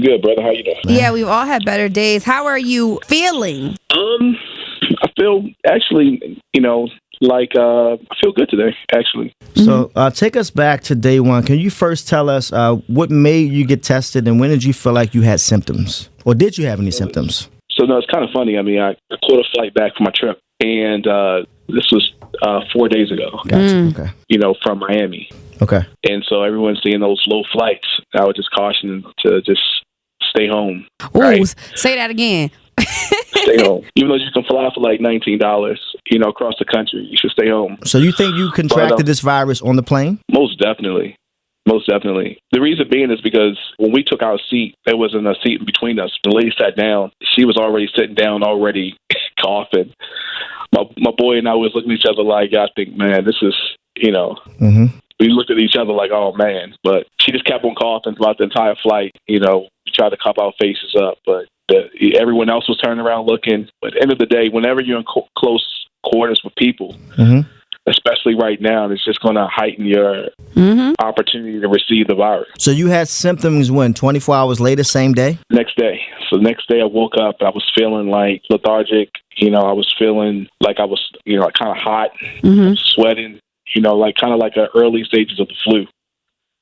good, brother. How you doing? Yeah, we've all had better days. How are you feeling? I feel actually, I feel good today, actually. So take us back to day one. Can you first tell us what made you get tested and when did you feel like you had symptoms? Or did you have any symptoms? So, no, it's kind of funny. I mean, I caught a flight back from my trip, and this was 4 days ago. Gotcha. Okay. From Miami. Okay. And so everyone's seeing those low flights. I would just caution them to just stay home. Ooh, right? Say that again. Stay home. Even though you can fly for like $19, across the country, you should stay home. So you think you contracted this virus on the plane? Most definitely. Most definitely. The reason being is because when we took our seat, there wasn't a seat in between us. The lady sat down. She was already sitting down, already coughing. My boy and I was looking at each other like, I think, man, this is, We looked at each other like, oh, man. But she just kept on coughing throughout the entire flight. We tried to cup our faces up, but everyone else was turning around looking. But at the end of the day, whenever you're in close quarters with people, especially right now, it's just going to heighten your opportunity to receive the virus. So you had symptoms when? 24 hours later, same day? Next day. So the next day I woke up, I was feeling like lethargic. I was feeling like I was, kind of hot, sweating, kind of like the early stages of the flu.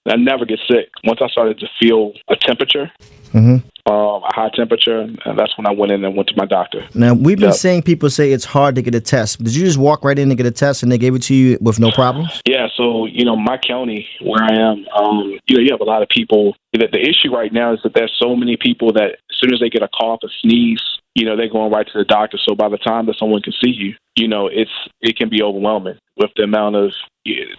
I never get sick. Once I started to feel a temperature, a high temperature, and that's when I went in and went to my doctor. Now, we've been seeing people say it's hard to get a test. Did you just walk right in and get a test and they gave it to you with no problems? Yeah, so, my county where I am, you have a lot of people. The issue right now is that there's so many people that as soon as they get a cough, a sneeze, they're going right to the doctor. So by the time that someone can see you, it can be overwhelming with the amount of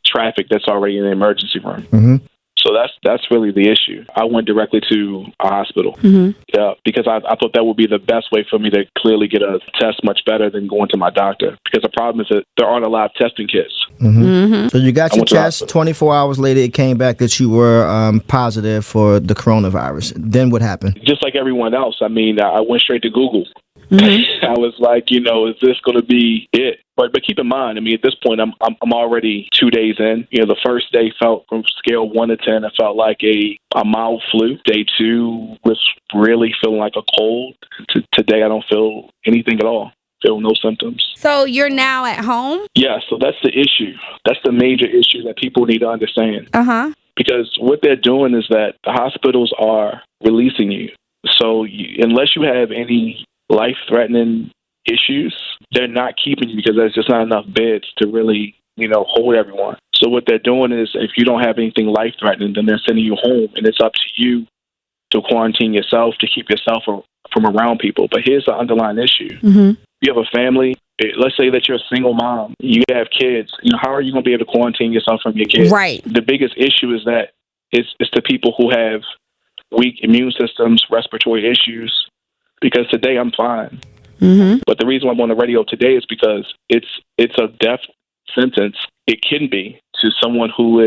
traffic that's already in the emergency room. So that's really the issue. I went directly to a hospital because I thought that would be the best way for me to clearly get a test much better than going to my doctor. Because the problem is that there aren't a lot of testing kits. So you got your test. 24 hours later, it came back that you were positive for the coronavirus. Then what happened? Just like everyone else, I went straight to Google. I was like, is this going to be it? But keep in mind, at this point, I'm already 2 days in. The first day felt from scale 1 to 10, it felt like a mild flu. Day 2 was really feeling like a cold. Today, I don't feel anything at all. Feel no symptoms. So you're now at home? Yeah, so that's the issue. That's the major issue that people need to understand. Because what they're doing is that the hospitals are releasing you. So unless you have any life-threatening issues, they're not keeping you because there's just not enough beds to really, hold everyone. So what they're doing is if you don't have anything life-threatening, then they're sending you home, and it's up to you to quarantine yourself, to keep yourself from around people. But here's the underlying issue. You have a family. Let's say that you're a single mom. You have kids. How are you going to be able to quarantine yourself from your kids? Right. The biggest issue is that it's the people who have weak immune systems, respiratory issues, because today I'm fine. But the reason I'm on the radio today is because it's a death sentence. It can be to someone who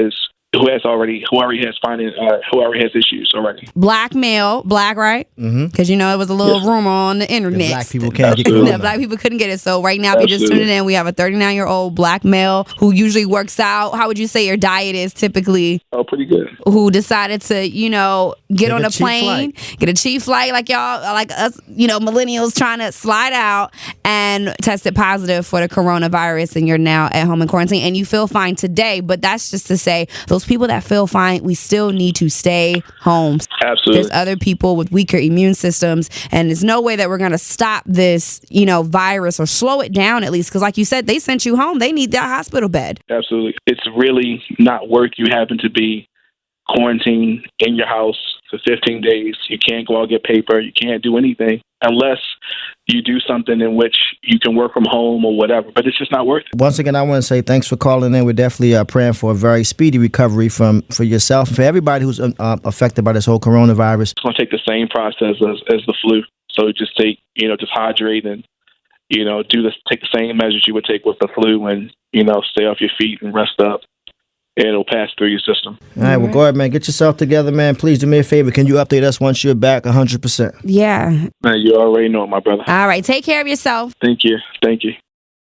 already has issues already. Black male, black, right? Because it was a little rumor on the internet. Black people can't get it. That black people couldn't get it. So right now, if you're just tuning in, we have a 39-year-old black male who usually works out. How would you say your diet is typically? Oh, pretty good. Who decided to, get on a plane, get a cheap flight like y'all, like us, millennials trying to slide out and tested positive for the coronavirus, and you're now at home in quarantine and you feel fine today. But that's just to say, those people that feel fine, we still need to stay home. Absolutely. There's other people with weaker immune systems, and there's no way that we're going to stop this, virus or slow it down at least. Because like you said, they sent you home. They need that hospital bed. Absolutely. It's really not worth you having to be quarantined in your house for 15 days. You can't go out and get paper. You can't do anything unless you do something in which you can work from home or whatever. But it's just not worth it. Once again, I want to say thanks for calling in. We're definitely praying for a very speedy recovery for yourself and for everybody who's affected by this whole coronavirus. It's going to take the same process as the flu. So just just hydrate and, take the same measures you would take with the flu and, stay off your feet and rest up. And it'll pass through your system. All right, well, go ahead, man. Get yourself together, man. Please do me a favor. Can you update us once you're back 100%? Yeah. Man, you already know it, my brother. All right. Take care of yourself. Thank you. Thank you.